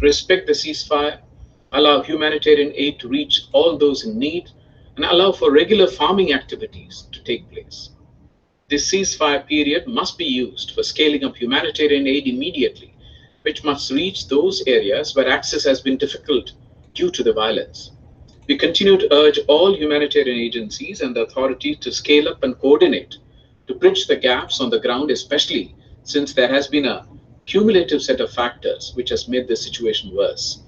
respect the ceasefire, allow humanitarian aid to reach all those in need, and allow for regular farming activities to take place. This ceasefire period must be used for scaling up humanitarian aid immediately, which must reach those areas where access has been difficult due to the violence. We continue to urge all humanitarian agencies and the authorities to scale up and coordinate to bridge the gaps on the ground, especially since there has been a cumulative set of factors which has made the situation worse.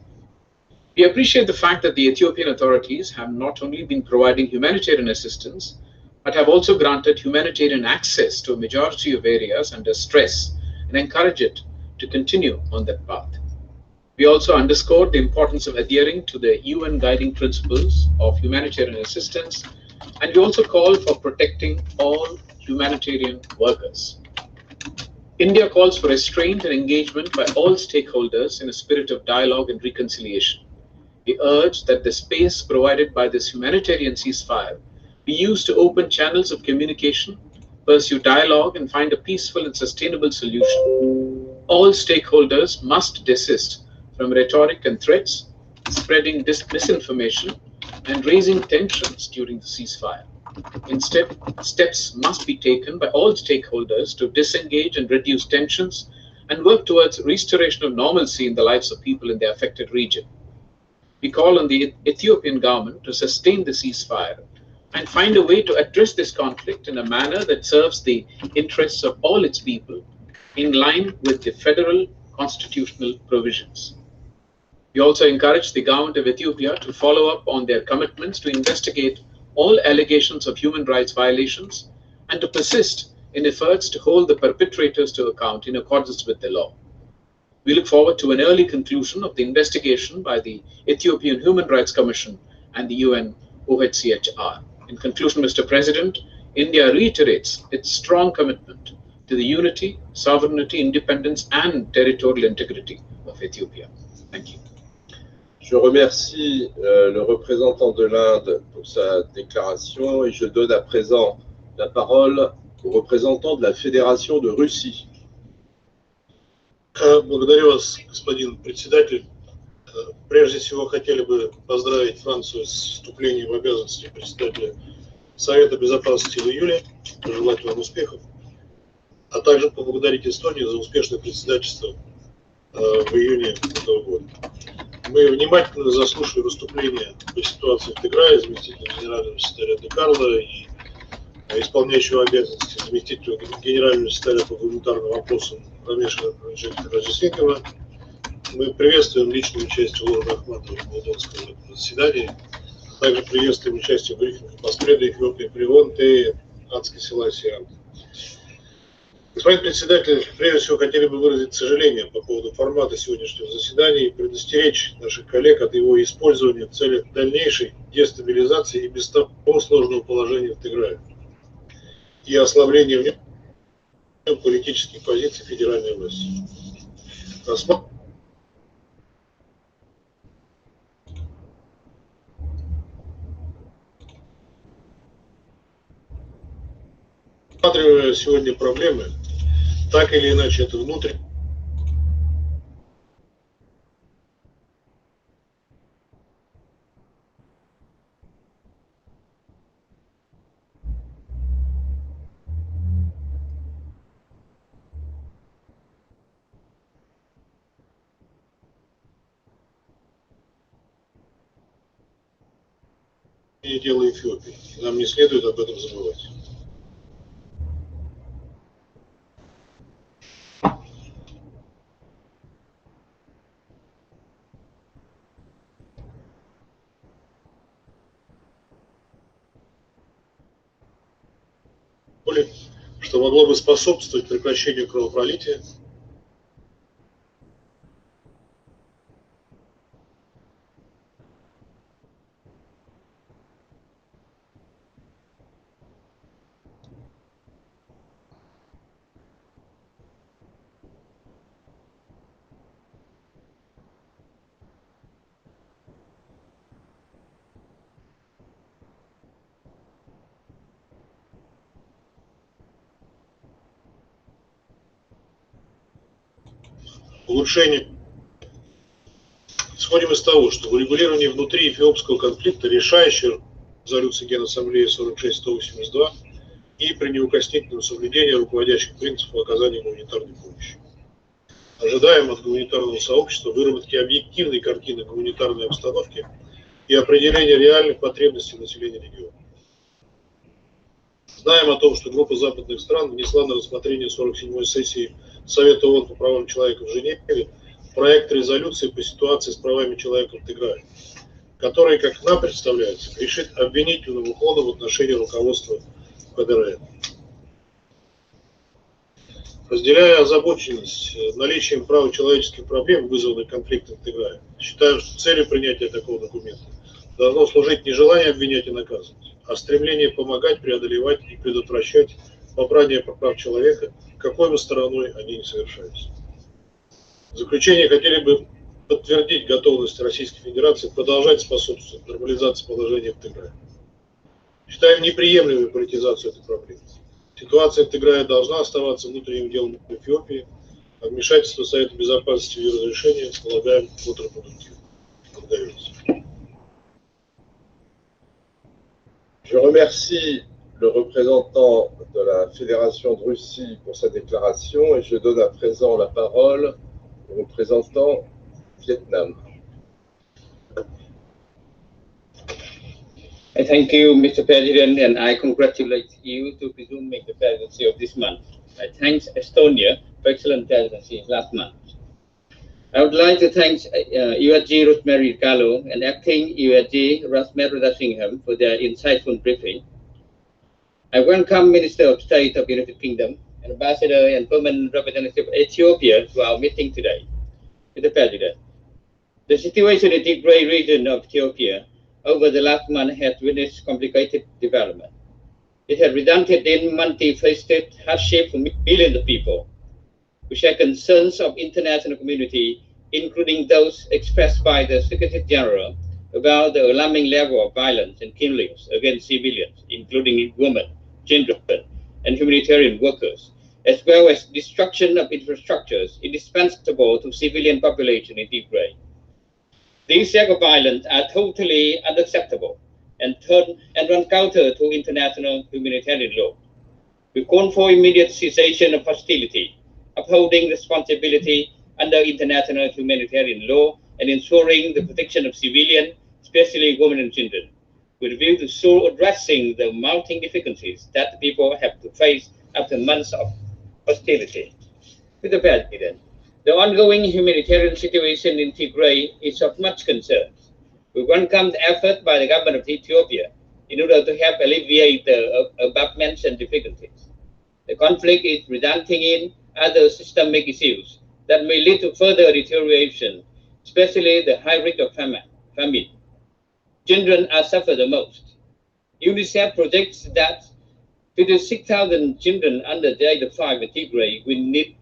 We appreciate the fact that the Ethiopian authorities have not only been providing humanitarian assistance, but have also granted humanitarian access to a majority of areas under stress and encourage it to continue on that path. We also underscored the importance of adhering to the UN guiding principles of humanitarian assistance, and we also call for protecting all humanitarian workers. India calls for restraint and engagement by all stakeholders in a spirit of dialogue and reconciliation. We urge that the space provided by this humanitarian ceasefire be used to open channels of communication, pursue dialogue, and find a peaceful and sustainable solution. All stakeholders must desist from rhetoric and threats, spreading misinformation, and raising tensions during the ceasefire. Instead, steps must be taken by all stakeholders to disengage and reduce tensions and work towards restoration of normalcy in the lives of people in the affected region. We call on the Ethiopian government to sustain the ceasefire and find a way to address this conflict in a manner that serves the interests of all its people in line with the federal constitutional provisions. We also encourage the government of Ethiopia to follow up on their commitments to investigate all allegations of human rights violations and to persist in efforts to hold the perpetrators to account in accordance with the law. We look forward to an early conclusion of the investigation by the Ethiopian Human Rights Commission and the UN OHCHR. In conclusion, Mr. President, India reiterates its strong commitment to the unity, sovereignty, independence, and territorial integrity of Ethiopia. Thank you. Je remercie le représentant de l'Inde pour sa déclaration et je donne à présent la parole au représentant de la Fédération de Russie. Благодарю вас, господин председатель. Прежде всего, хотели бы поздравить Францию с вступлением в обязанности председателя Совета Безопасности в июле, пожелать вам успехов, а также поблагодарить Эстонию за успешное председательство в июне этого года. Мы внимательно заслушали выступления по ситуации в Тиграе заместителя генерального секретаря Де Карло и исполняющего обязанности заместителя генерального секретаря по гуманитарным вопросам Рамеша Раджасинкова. Мы приветствуем личное участие Лорда Ахматова в молдавском заседании. Также приветствуем участие в брифинге по спреду Эфиопии Привонт и Адской Селасии. Господин председатель, прежде всего хотели бы выразить сожаление по поводу формата сегодняшнего заседания и предостеречь наших коллег от его использования в целях дальнейшей дестабилизации и без того сложного положения в Тиграе и ослабления в нем политических позиций федеральной власти. Рассматривая сегодня проблемы, так или иначе это внутреннее дело Эфиопии. Нам не следует об этом забывать. Что могло бы способствовать прекращению кровопролития, улучшение Исходим из того, что в урегулировании внутри эфиопского конфликта решающая резолюция Генассамблеи 46-182 и при неукоснительном соблюдении руководящих принципов оказания гуманитарной помощи. Ожидаем от гуманитарного сообщества выработки объективной картины гуманитарной обстановки и определения реальных потребностей населения региона. Знаем о том, что группа западных стран внесла на рассмотрение 47-й сессии Совета ООН по правам человека в Женеве проект резолюции по ситуации с правами человека в Тиграе, который, как нам представляется, решит обвинительным уклоном в отношении руководства ФДРН. Разделяя озабоченность наличием прав человеческих проблем, вызванных конфликтом в Тиграе, считаем, что целью принятия такого документа должно служить не желание обвинять и наказывать, а стремление помогать, преодолевать и предотвращать попрание прав человека, какой бы стороной они ни совершались. В заключение хотели бы подтвердить готовность Российской Федерации продолжать способствовать нормализации положения в Тиграе. Считаем неприемлемой политизацию этой проблемы. Ситуация в Тиграе должна оставаться внутренним делом Эфиопии, а вмешательство Совета Безопасности в ее разрешение полагаем контрпродуктивным. Благодарю вас. Je remercie le représentant de la Fédération de Russie pour sa déclaration et je donne à présent la parole au représentant Vietnam. Thank you, Mr. President, and I congratulate you to presuming the presidency of this month. I thank Estonia for excellent presidency last month. I would like to thank USG Rosemary Gallo and acting USG Rosemary Rasingham for their insightful briefing. I welcome Minister of State of the United Kingdom, and Ambassador and Permanent Representative of Ethiopia to our meeting today. Mr. President, the situation in the Tigray region of Ethiopia over the last month has witnessed complicated development. It has resulted in multifaceted hardship for millions of people, which are concerns of international community, including those expressed by the Secretary General about the alarming level of violence and killings against civilians, including women, children, and humanitarian workers, as well as destruction of infrastructures indispensable to civilian population in Tigray. These acts of violence are totally unacceptable and run counter to international humanitarian law. We call for immediate cessation of hostility, upholding responsibility under international humanitarian law, and ensuring the protection of civilians, especially women and children, with a view to so addressing the mounting difficulties that the people have to face after months of hostility. Mr. President, the ongoing humanitarian situation in Tigray is of much concern. We welcome the effort by the government of Ethiopia in order to help alleviate the above-mentioned difficulties. The conflict is resulting in other systemic issues that may lead to further deterioration, especially the high rate of famine. Children are suffer the most. UNICEF projects that 56,000 children under the age of 5 in Tigray will need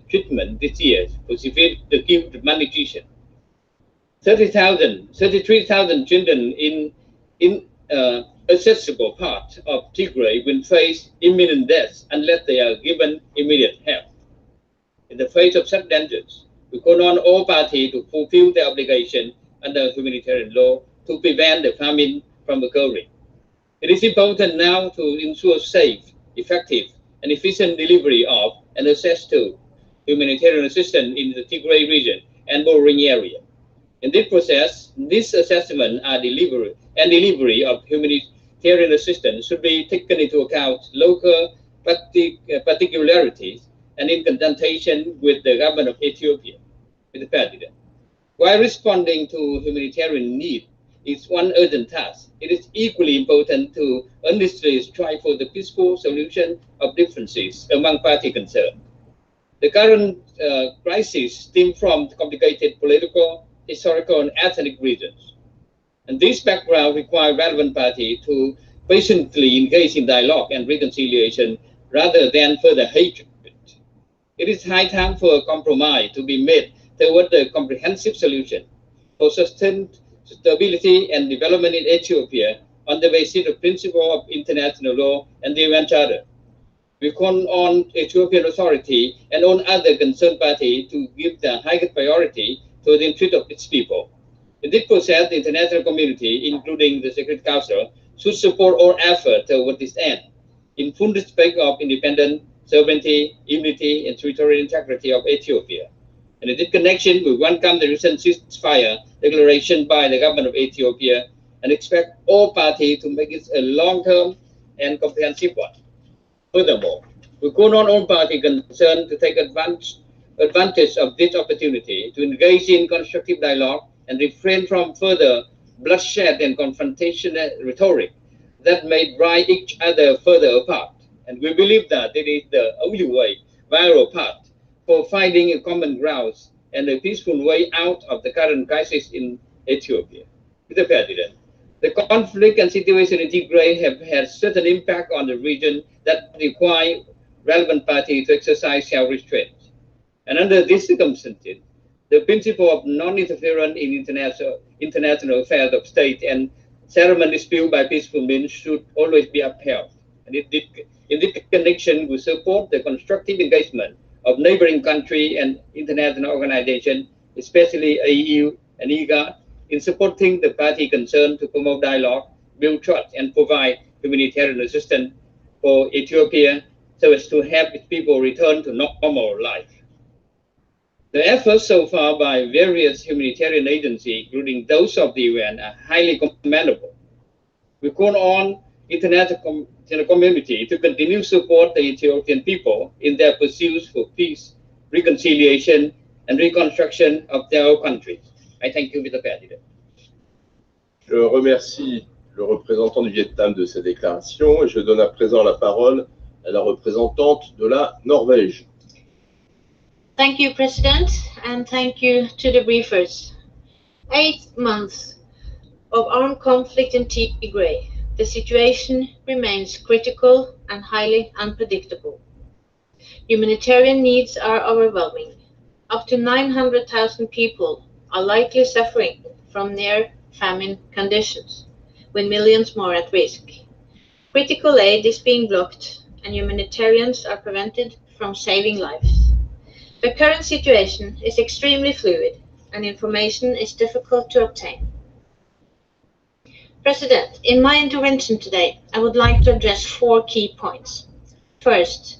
treatment this year for severe acute malnutrition. 33,000 children in accessible part of Tigray will face imminent death unless they are given immediate help. In the face of such dangers, we call on all parties to fulfill their obligation under humanitarian law to prevent the famine from occurring. It is important now to ensure safe, effective, and efficient delivery of and access to humanitarian assistance in the Tigray region and bordering area. In this process, this assessment and delivery of humanitarian assistance should be taken into account local particularities and in consultation with the government of Ethiopia, with the President. While responding to humanitarian need is one urgent task, it is equally important to earnestly strive for the peaceful solution of differences among parties concerned. The current crisis stems from complicated political, historical, and ethnic reasons. And this background requires relevant parties to patiently engage in dialogue and reconciliation rather than further hatred. It is high time for a compromise to be made toward a comprehensive solution for sustained stability and development in Ethiopia on the basis of principle of international law and the UN Charter. We call on Ethiopian authority and on other concerned parties to give the highest priority to the interest of its people In this process, the international community, including the Security Council, should support all efforts toward this end, in full respect of independence, sovereignty, unity, and territorial integrity of Ethiopia. And in this connection, we welcome the recent ceasefire declaration by the government of Ethiopia and expect all parties to make it a long-term and comprehensive one. Furthermore, we call on all parties concerned to take advantage of this opportunity to engage in constructive dialogue and refrain from further bloodshed and confrontational rhetoric that may drive each other further apart. And we believe that it is the only way, viable path, for finding a common ground and a peaceful way out of the current crisis in Ethiopia. Mr. President, the conflict and situation in Tigray have had certain impact on the region that require relevant parties to exercise self-restraint. And under these circumstances, the principle of non-interference in international affairs of state and settlement dispute by peaceful means should always be upheld. And in this connection, we support the constructive engagement of neighboring countries and international organizations, especially EU and IGAD, in supporting the party concerned to promote dialogue, build trust, and provide humanitarian assistance for Ethiopia so as to help its people return to normal life. The efforts so far by various humanitarian agencies, including those of the UN, are highly commendable. We call on international community to continue to support the Ethiopian people in their pursuits for peace, reconciliation, and reconstruction of their country. I thank you, Mr. President. Je remercie le représentant du Vietnam de sa déclaration et je donne à présent la parole à la représentante de la Norvège. Thank you, President, and thank you to the briefers. 8 months of armed conflict in Tigray, the situation remains critical and highly unpredictable. Humanitarian needs are overwhelming. Up to 900,000 people are likely suffering from near famine conditions, with millions more at risk. Critical aid is being blocked and humanitarians are prevented from saving lives. The current situation is extremely fluid and information is difficult to obtain. President, in my intervention today, I would like to address 4 key points. First,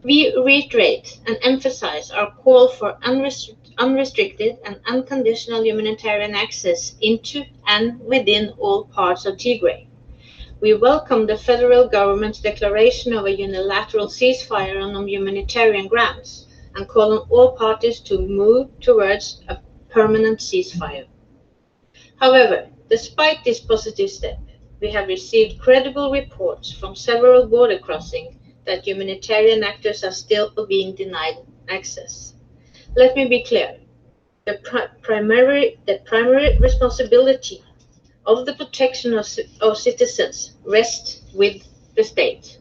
we reiterate and emphasize our call for unrestricted and unconditional humanitarian access into and within all parts of Tigray. We welcome the federal government's declaration of a unilateral ceasefire on humanitarian grounds and call on all parties to move towards a permanent ceasefire. However, despite this positive step, we have received credible reports from several border crossings that humanitarian actors are still being denied access. Let me be clear. The primary responsibility of the protection of citizens rests with the state.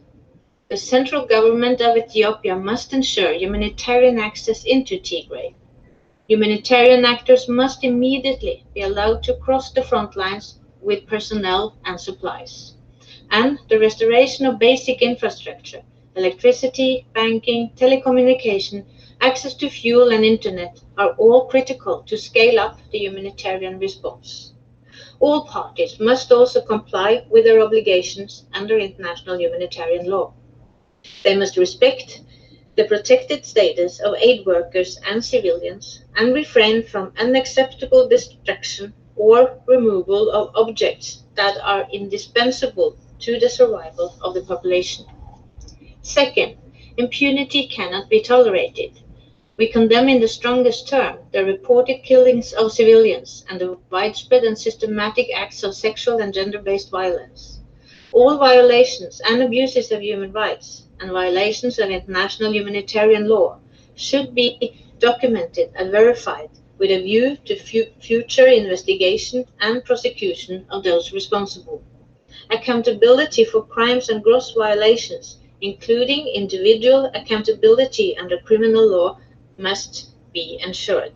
The central government of Ethiopia must ensure humanitarian access into Tigray. Humanitarian actors must immediately be allowed to cross the front lines with personnel and supplies. And the restoration of basic infrastructure, electricity, banking, telecommunication, access to fuel and internet are all critical to scale up the humanitarian response. All parties must also comply with their obligations under international humanitarian law. They must respect the protected status of aid workers and civilians and refrain from unacceptable destruction or removal of objects that are indispensable to the survival of the population. Second, impunity cannot be tolerated. We condemn in the strongest term the reported killings of civilians and the widespread and systematic acts of sexual and gender-based violence. All violations and abuses of human rights and violations of international humanitarian law should be documented and verified with a view to future investigation and prosecution of those responsible. Accountability for crimes and gross violations, including individual accountability under criminal law, must be ensured.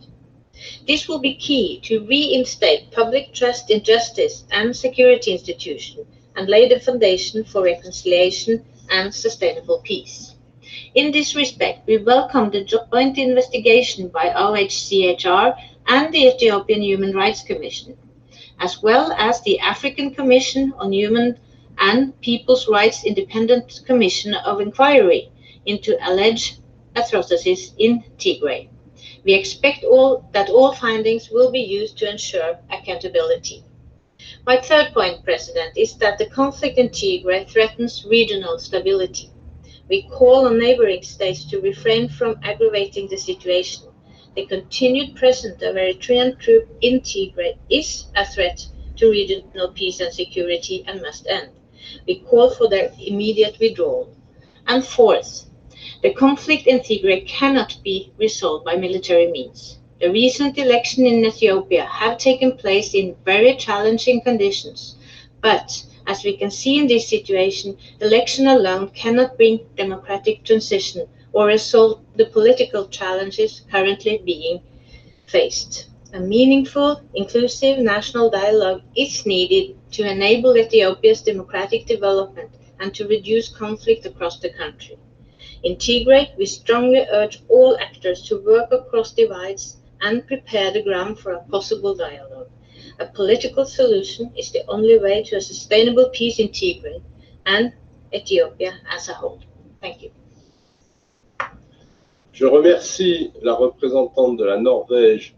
This will be key to reinstate public trust in justice and security institutions and lay the foundation for reconciliation and sustainable peace. In this respect, we welcome the joint investigation by OHCHR and the Ethiopian Human Rights Commission, as well as the African Commission on Human and People's Rights Independent Commission of Inquiry into alleged atrocities in Tigray. We expect that all findings will be used to ensure accountability. My third point, President, is that the conflict in Tigray threatens regional stability. We call on neighboring states to refrain from aggravating the situation. The continued presence of Eritrean troops in Tigray is a threat to regional peace and security and must end. We call for their immediate withdrawal. And fourth, the conflict in Tigray cannot be resolved by military means. The recent elections in Ethiopia have taken place in very challenging conditions, but as we can see in this situation, election alone cannot bring democratic transition or resolve the political challenges currently being faced. A meaningful, inclusive national dialogue is needed to enable Ethiopia's democratic development and to reduce conflict across the country. In Tigray, we strongly urge all actors to work across divides and prepare the ground for a possible dialogue. A political solution is the only way to a sustainable peace in Tigray and Ethiopia as a whole. Thank you. Je remercie la représentante de la Norvège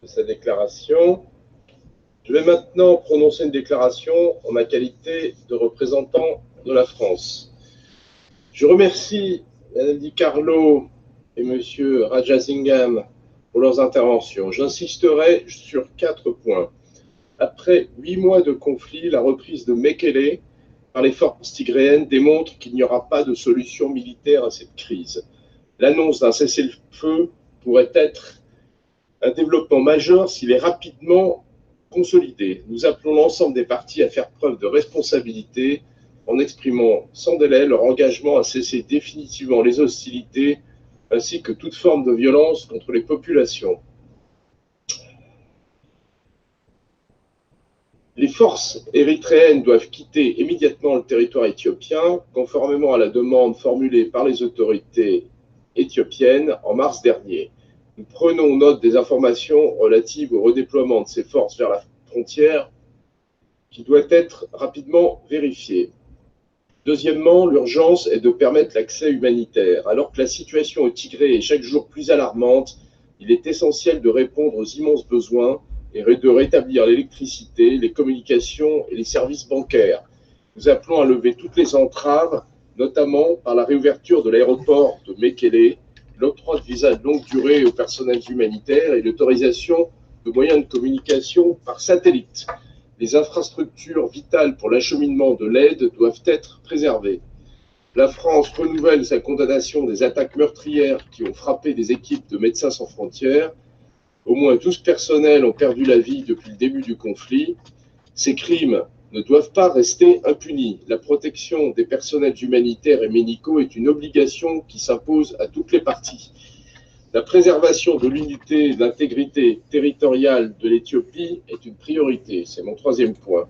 de sa déclaration. Je vais maintenant prononcer une déclaration en ma qualité de représentant de la France. Je remercie Mme Di Carlo et M. Rajasingham pour leurs interventions. J'insisterai sur 4 points. Après 8 mois de conflit, la reprise de Mekele par les forces tigréennes démontre qu'il n'y aura pas de solution militaire à cette crise. L'annonce d'un cessez-le-feu pourrait être un développement majeur s'il est rapidement consolidé. Nous appelons l'ensemble des parties à faire preuve de responsabilité en exprimant sans délai leur engagement à cesser définitivement les hostilités ainsi que toute forme de violence contre les populations. Les forces érythréennes doivent quitter immédiatement le territoire éthiopien, conformément à la demande formulée par les autorités éthiopiennes en mars dernier. Nous prenons note des informations relatives au redéploiement de ces forces vers la frontière qui doit être rapidement vérifiée. Deuxièmement, l'urgence est de permettre l'accès humanitaire. Alors que la situation au Tigré est chaque jour plus alarmante, il est essentiel de répondre aux immenses besoins et de rétablir l'électricité, les communications et les services bancaires. Nous appelons à lever toutes les entraves, notamment par la réouverture de l'aéroport de Mekele, l'octroi de visas de longue durée aux personnels humanitaires et l'autorisation de moyens de communication par satellite. Les infrastructures vitales pour l'acheminement de l'aide doivent être préservées. La France renouvelle sa condamnation des attaques meurtrières qui ont frappé des équipes de Médecins sans frontières. Au moins 12 personnels ont perdu la vie depuis le début du conflit. Ces crimes ne doivent pas rester impunis. La protection des personnels humanitaires et médicaux est une obligation qui s'impose à toutes les parties. La préservation de l'unité et de l'intégrité territoriale de l'Éthiopie est une priorité. C'est mon troisième point.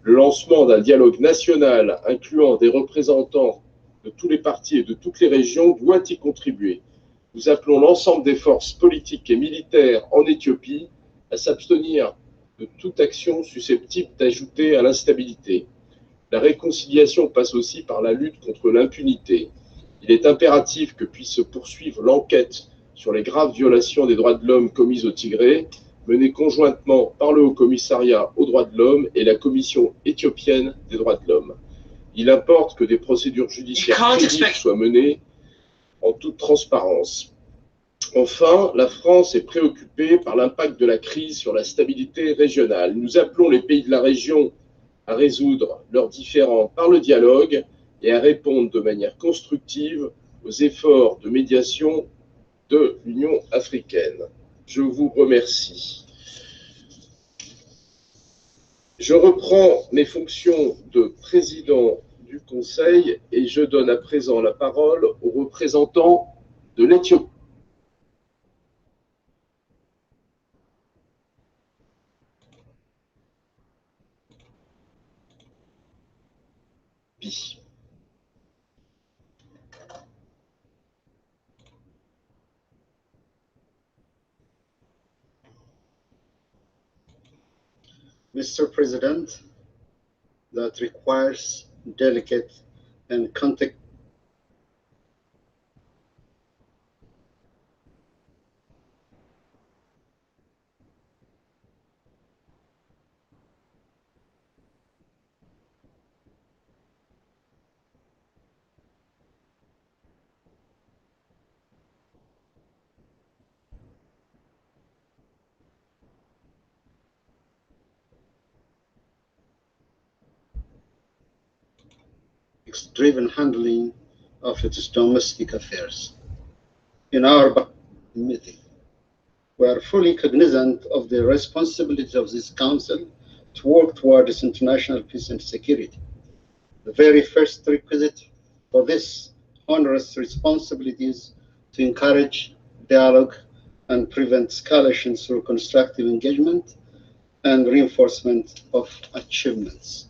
Le lancement d'un dialogue national incluant des représentants de tous les partis et de toutes les régions doit y contribuer. Nous appelons l'ensemble des forces politiques et militaires en Éthiopie à s'abstenir de toute action susceptible d'ajouter à l'instabilité. La réconciliation passe aussi par la lutte contre l'impunité. Il est impératif que puisse se poursuivre l'enquête sur les graves violations des droits de l'homme commises au Tigré, menées conjointement par le Haut-Commissariat aux droits de l'homme et la Commission éthiopienne des droits de l'homme. Il importe que des procédures judiciaires crédibles soient menées en toute transparence. Enfin, la France est préoccupée par l'impact de la crise sur la stabilité régionale. Nous appelons les pays de la région à résoudre leurs différends par le dialogue et à répondre de manière constructive aux efforts de médiation de l'Union africaine. Je vous remercie. Je reprends mes fonctions de président du Conseil et je donne à présent la parole aux représentants de l'Éthiopie. Mr. President, that requires delicate and context. Driven handling of its domestic affairs. In our meeting, we are fully cognizant of the responsibility of this Council to work toward its international peace and security. The very first requisite for this onerous responsibility is to encourage dialogue and prevent escalation through constructive engagement and reinforcement of achievements.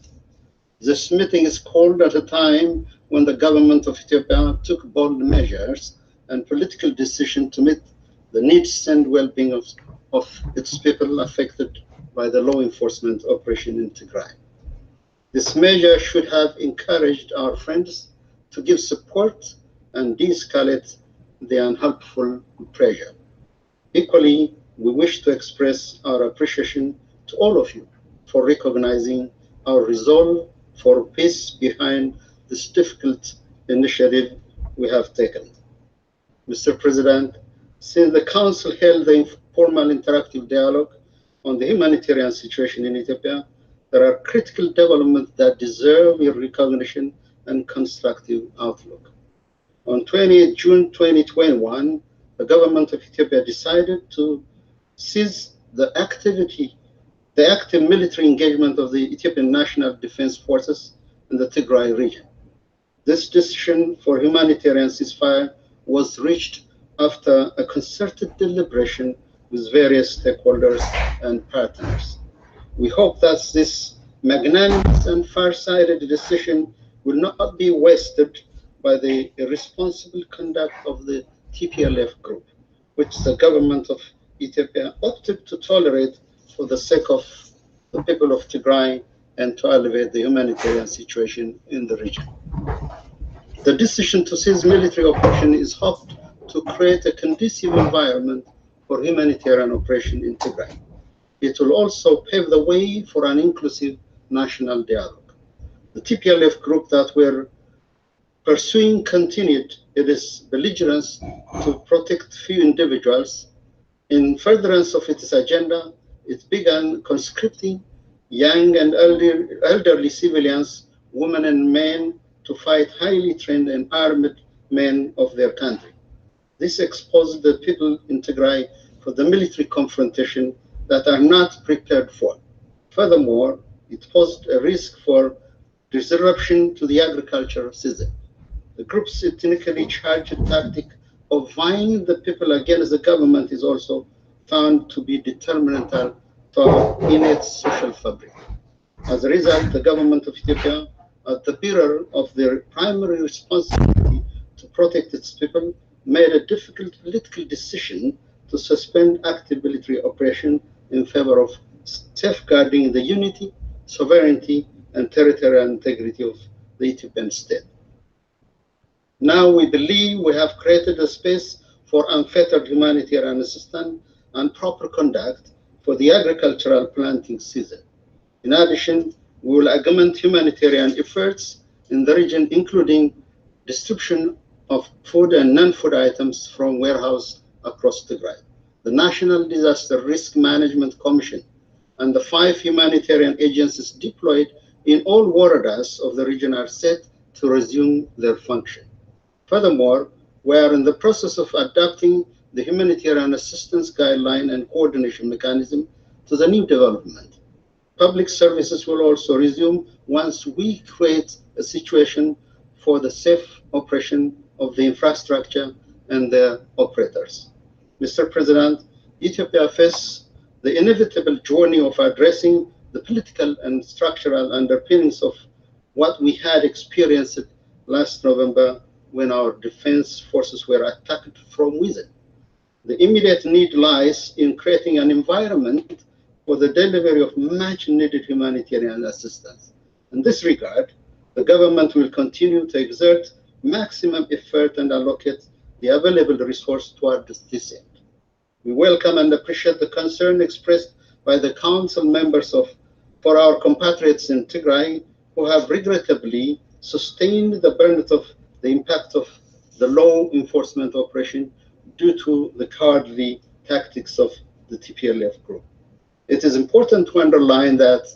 This meeting is called at a time when the government of Ethiopia took bold measures and political decisions to meet the needs and well-being of its people affected by the law enforcement operation in Tigray. This measure should have encouraged our friends to give support and de-escalate the unhelpful pressure. Equally, we wish to express our appreciation to all of you for recognizing our resolve for peace behind this difficult initiative we have taken. Mr. President, since the Council held the informal interactive dialogue on the humanitarian situation in Ethiopia, there are critical developments that deserve your recognition and constructive outlook. On 28 June 2021, the government of Ethiopia decided to cease the active military engagement of the Ethiopian National Defense Forces in the Tigray region. This decision for humanitarian ceasefire was reached after a concerted deliberation with various stakeholders and partners. We hope that this magnanimous and far-sighted decision will not be wasted by the irresponsible conduct of the TPLF group, which the government of Ethiopia opted to tolerate for the sake of the people of Tigray and to elevate the humanitarian situation in the region. The decision to cease military operation is hoped to create a conducive environment for humanitarian operation in Tigray. It will also pave the way for an inclusive national dialogue. The TPLF group that we're pursuing continued its belligerence to protect few individuals. In furtherance of its agenda, it began conscripting young and elderly civilians, women and men, to fight highly trained and armed men of their country. This exposed the people in Tigray for the military confrontation that are not prepared for. Furthermore, it posed a risk for disruption to the agricultural season. The group's ethnically charged tactic of vying the people against the government is also found to be detrimental to our innate social fabric. As a result, the government of Ethiopia, as the bearer of their primary responsibility to protect its people, made a difficult political decision to suspend active military operation in favor of safeguarding the unity, sovereignty, and territorial integrity of the Ethiopian state. Now we believe we have created a space for unfettered humanitarian assistance and proper conduct for the agricultural planting season. In addition, we will augment humanitarian efforts in the region, including distribution of food and non-food items from warehouses across Tigray. The National Disaster Risk Management Commission and the 5 humanitarian agencies deployed in all waradas of the region are set to resume their function. Furthermore, we are in the process of adapting the humanitarian assistance guideline and coordination mechanism to the new development. Public services will also resume once we create a situation for the safe operation of the infrastructure and their operators. Mr. President, Ethiopia faces the inevitable journey of addressing the political and structural underpinnings of what we had experienced last November when our defense forces were attacked from within. The immediate need lies in creating an environment for the delivery of much needed humanitarian assistance. In this regard, the government will continue to exert maximum effort and allocate the available resource towards this end. We welcome and appreciate the concern expressed by the Council members for our compatriots in Tigray who have regrettably sustained the burden of the impact of the law enforcement operation due to the cowardly tactics of the TPLF group. It is important to underline that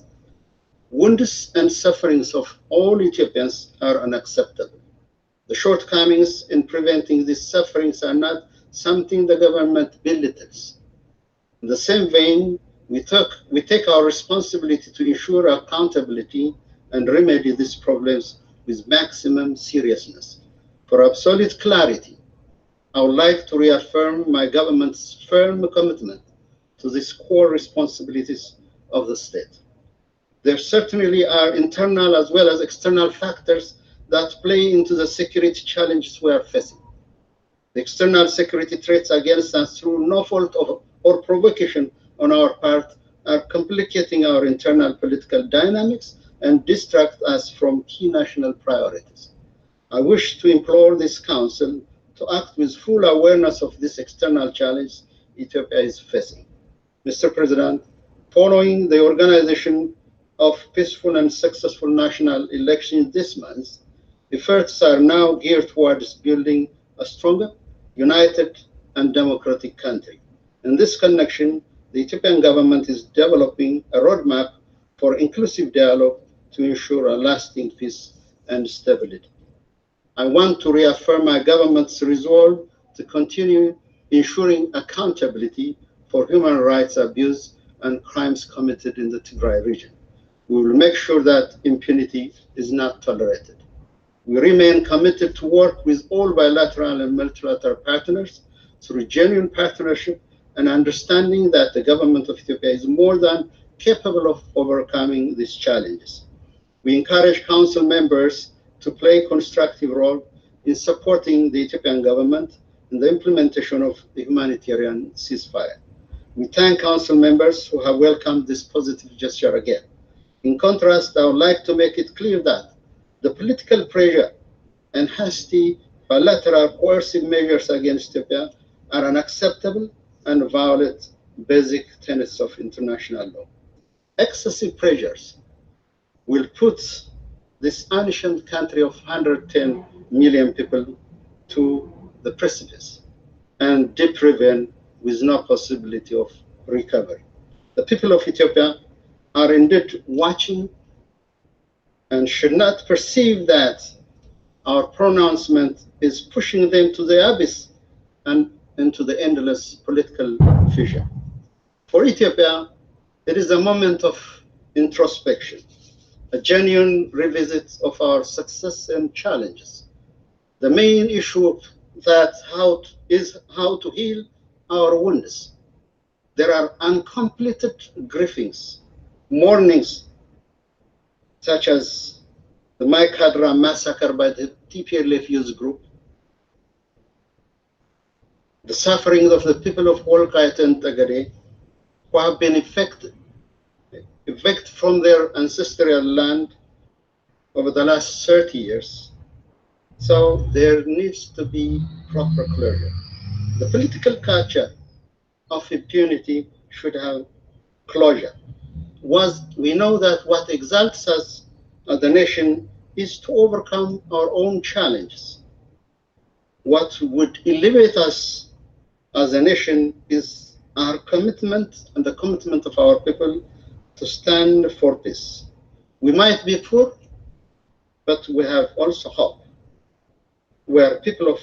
wounds and sufferings of all Ethiopians are unacceptable. The shortcomings in preventing these sufferings are not something the government belittles. In the same vein, we take our responsibility to ensure accountability and remedy these problems with maximum seriousness. For absolute clarity, I would like to reaffirm my government's firm commitment to these core responsibilities of the state. There certainly are internal as well as external factors that play into the security challenges we are facing. The external security threats against us through no fault or provocation on our part are complicating our internal political dynamics and distract us from key national priorities. I wish to implore this Council to act with full awareness of this external challenge Ethiopia is facing. Mr. President, following the organization of peaceful and successful national elections this month, efforts are now geared towards building a stronger, united, and democratic country. In this connection, the Ethiopian government is developing a roadmap for inclusive dialogue to ensure a lasting peace and stability. I want to reaffirm my government's resolve to continue ensuring accountability for human rights abuse and crimes committed in the Tigray region. We will make sure that impunity is not tolerated. We remain committed to work with all bilateral and multilateral partners through genuine partnership and understanding that the government of Ethiopia is more than capable of overcoming these challenges. We encourage Council members to play a constructive role in supporting the Ethiopian government in the implementation of the humanitarian ceasefire. We thank Council members who have welcomed this positive gesture again. In contrast, I would like to make it clear that the political pressure and hasty bilateral coercive measures against Ethiopia are unacceptable and violate basic tenets of international law. Excessive pressures will put this ancient country of 110 million people to the precipice and deep ravine with no possibility of recovery. The people of Ethiopia are indeed watching and should not perceive that our pronouncement is pushing them to the abyss and into the endless political fissure. For Ethiopia, it is a moment of introspection, a genuine revisit of our success and challenges. The main issue is how to heal our wounds. There are uncompleted grievings, mournings, such as the Maikadra massacre by the TPLF youth group, the suffering of the people of Walqait and Tagare, who have been evicted from their ancestral land over the last 30 years. So there needs to be proper closure. The political culture of impunity should have closure. We know that what exalts us as a nation is to overcome our own challenges. What would elevate us as a nation is our commitment and the commitment of our people to stand for peace. We might be poor, but we have also hope. We are people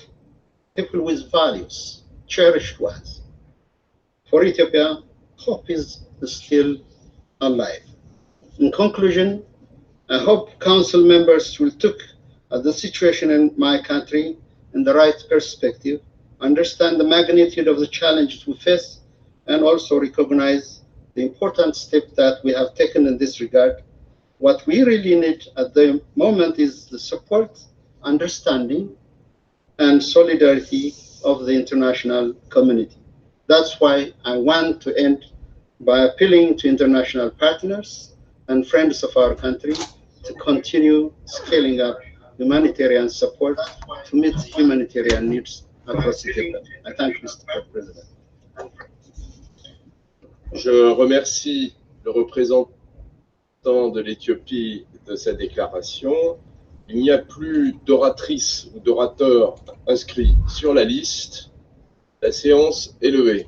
with values, cherished ones. For Ethiopia, hope is still alive. In conclusion, I hope Council members will look at the situation in my country in the right perspective, understand the magnitude of the challenges we face, and also recognize the important step that we have taken in this regard. What we really need at the moment is the support, understanding, and solidarity of the international community. That's why I want to end by appealing to international partners and friends of our country to continue scaling up humanitarian support to meet humanitarian needs across Ethiopia. I thank Mr. President. Je remercie le représentant de l'Éthiopie de sa déclaration. Il n'y a plus d'oratrices ou d'orateurs inscrits sur la liste. La séance est levée.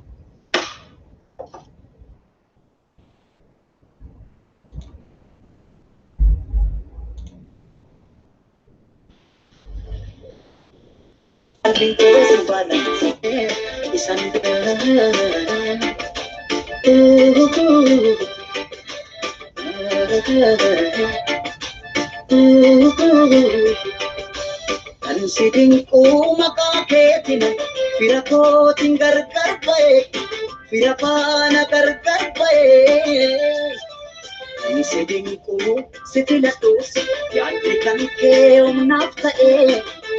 Considering maka ketin firako tingar karbae firapana karbae considering sifilatos yadrikan ke nafta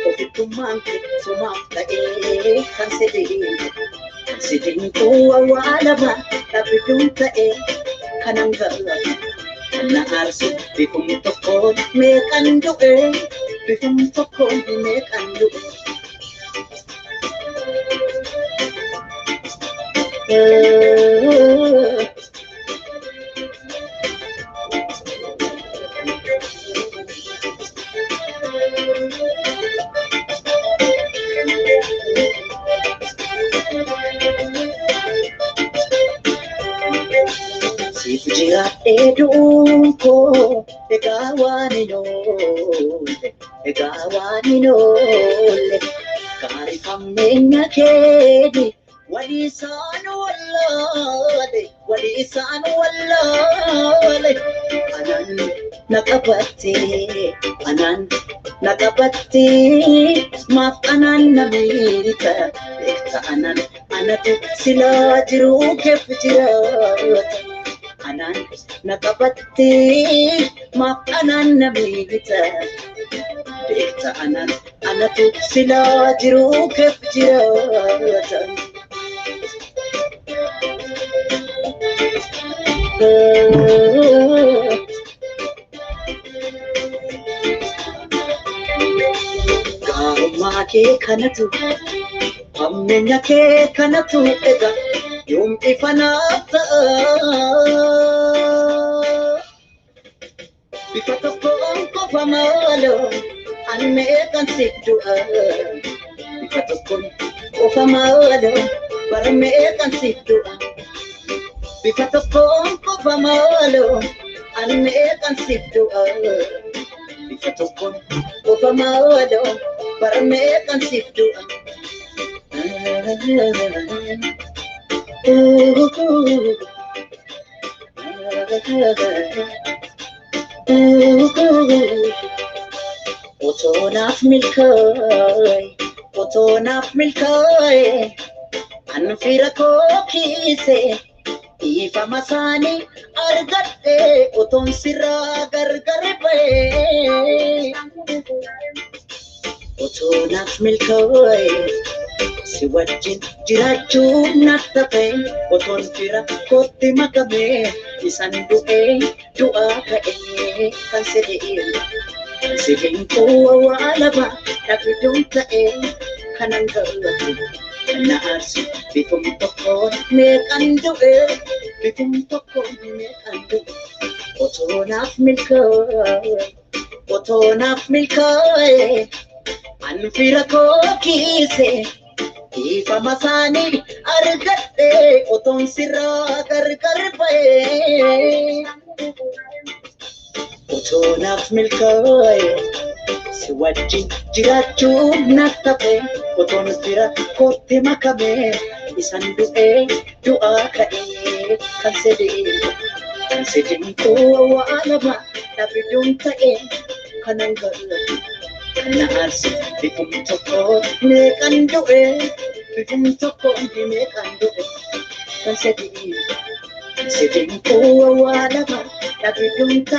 ofitumang sumafta considering awala ba tapidunta kanangala na arso bikum tokon me kandu bikum tokon me kandu Edunko egawani nole kari famenya kedi walisanu wallade anan nakabati maf anan nabita ekta anan anatu sila jiru kefjira anan nakabati maf anan nabita ekta anan anatu sila jiru kefjira Gauma ke kanatu ammenya ke kanatu ega yum ifanata bifata ko famalo anme kan siddu bifata ko famalo parme kan siddu bifata ko famalo anme kan siddu bifata ko famalo parme kan siddu Otonaf milkai anfira ko kise ifa masani argatte oton sira gargar pe otonaf milkai siwajin jirachu natape oton sira kotti makame isandu dua ka kansede Singing ko wala ba nakidunta kanangala naarsi bikum tokon me kandu bikum tokon me kandu otonaf milkai anfira ko kise ifa masani argatte oton sira gargar pae otonaf milkai siwajin jirachu natape oton sira kotti makame isandu dua ka kansede ko wala ba tapidunta kanangala naarsi bikum tokon me kandu bikum tokon me kandu kansede ko wala ba tapidunta